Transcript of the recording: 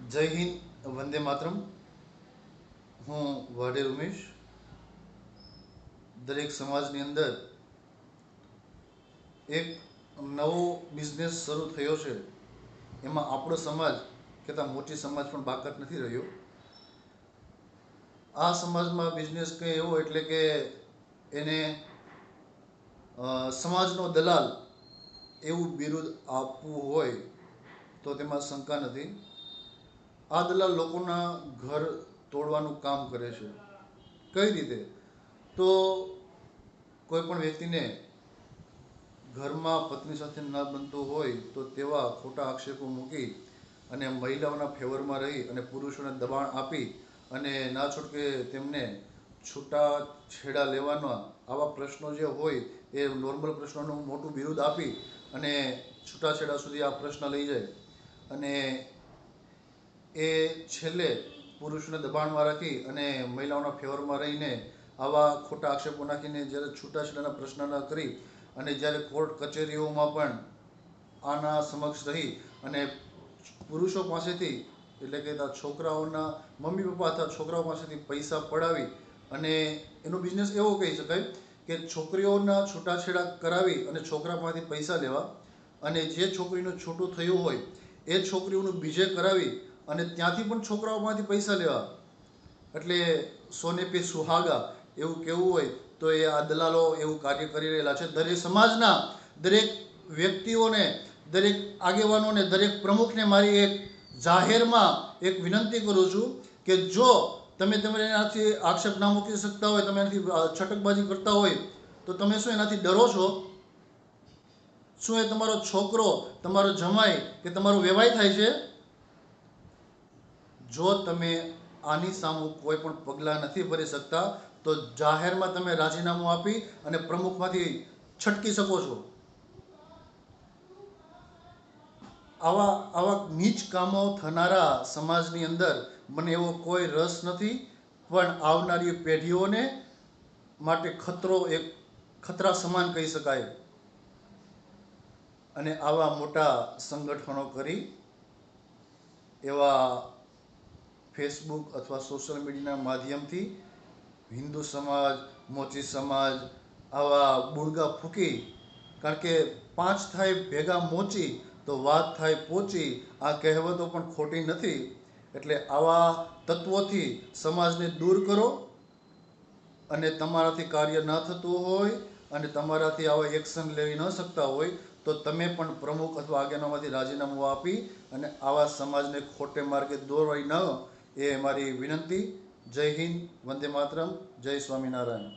જય હિન્દ, વંદે માતરમ. હું વાઢેર ઉમેશ. દરેક સમાજની અંદર એક નવો બિઝનેસ શરૂ થયો છે. એમાં આપણો સમાજ કહેતા મોટી સમાજ પણ બાકાત નથી રહ્યો. આ સમાજમાં બિઝનેસ કંઈ એવો એટલે કે એને સમાજનો દલાલ એવું બિરુદ આપવું હોય તો તેમાં શંકા નથી. આ દલાલ લોકોના ઘર તોડવાનું કામ કરે છે. કઈ રીતે? તો કોઈ પણ વ્યક્તિને ઘરમાં પત્ની સાથે ન બનતું હોય તો તેવા ખોટા આક્ષેપો મૂકી અને મહિલાઓના ફેવરમાં રહી અને પુરુષોને દબાણ આપી અને ના છૂટકે તેમને છૂટા છેડા લેવાના આવા પ્રશ્નો જે હોય એ નોર્મલ પ્રશ્નોનું મોટું બિરુદ આપી અને છૂટાછેડા સુધી આ પ્રશ્ન લઈ જાય અને એ છેલ્લે પુરુષને દબાણમાં રાખી અને મહિલાઓના ફેવરમાં રહીને આવા ખોટા આક્ષેપો નાખીને જ્યારે છૂટાછેડાના પ્રશ્ન ન કરી અને જ્યારે કોર્ટ કચેરીઓમાં પણ આના સમક્ષ રહી અને પુરુષો પાસેથી એટલે કે છોકરાઓના મમ્મી પપ્પા અથવા છોકરાઓ પાસેથી પૈસા પડાવી અને એનો બિઝનેસ એવો કહી શકાય કે છોકરીઓના છૂટાછેડા કરાવી અને છોકરા પાસેથી પૈસા લેવા અને જે છોકરીનું છૂટું થયું હોય એ છોકરીઓનું બીજે કરાવી અને ત્યાંથી પણ છોકરાઓમાંથી પૈસા લેવા. એટલે સોને પે સુહાગા એવું કહેવું હોય તો એ આ દલાલો એવું કાર્ય કરી રહેલા છે. દરેક સમાજના દરેક વ્યક્તિઓને, દરેક આગેવાનોને, દરેક પ્રમુખને મારી એક જાહેરમાં એક વિનંતી કરું છું કે જો તમે એનાથી આક્ષેપ ના મૂકી શકતા હોય, તમે એનાથી છટકબાજી કરતા હોય તો તમે શું એનાથી ડરો છો? શું એ તમારો છોકરો, તમારો જમાઈ કે તમારો વેવાઈ થાય છે? જો તમે આની સામે કોઈ પણ પગલાં નથી ભરી શકતા તો જાહેરમાં તમે રાજીનામું આપી અને પ્રમુખમાંથી છટકી શકો છો. આવા નીચ કામો થનારા સમાજની અંદર મને એવો કોઈ રસ નથી, પણ આવનારી પેઢીઓને માટે ખતરો એક ખતરા સમાન કહી શકાય. અને આવા મોટા સંગઠનો કરી એવા ફેસબુક અથવા સોશિયલ મીડિયાના માધ્યમથી હિન્દુ સમાજ, મોચી સમાજ આવા બુડગા ફૂંકી, કારણ કે 5 થાય ભેગા મોચી તો વાત થાય પોચી, આ કહેવતો પણ ખોટી નથી. એટલે આવા તત્વોથી સમાજને દૂર કરો અને તમારાથી કાર્ય ન થતું હોય અને તમારાથી આવા એક્શન લઈ ન શકતા હોય તો તમે પણ પ્રમુખ અથવા આગેવાનોમાંથી રાજીનામું આપી અને આવા સમાજને ખોટે માર્ગે દોરવાય ન, એ મારી વિનંતી. જય હિન્દ, વંદે માતરમ, જય સ્વામિનારાયણ.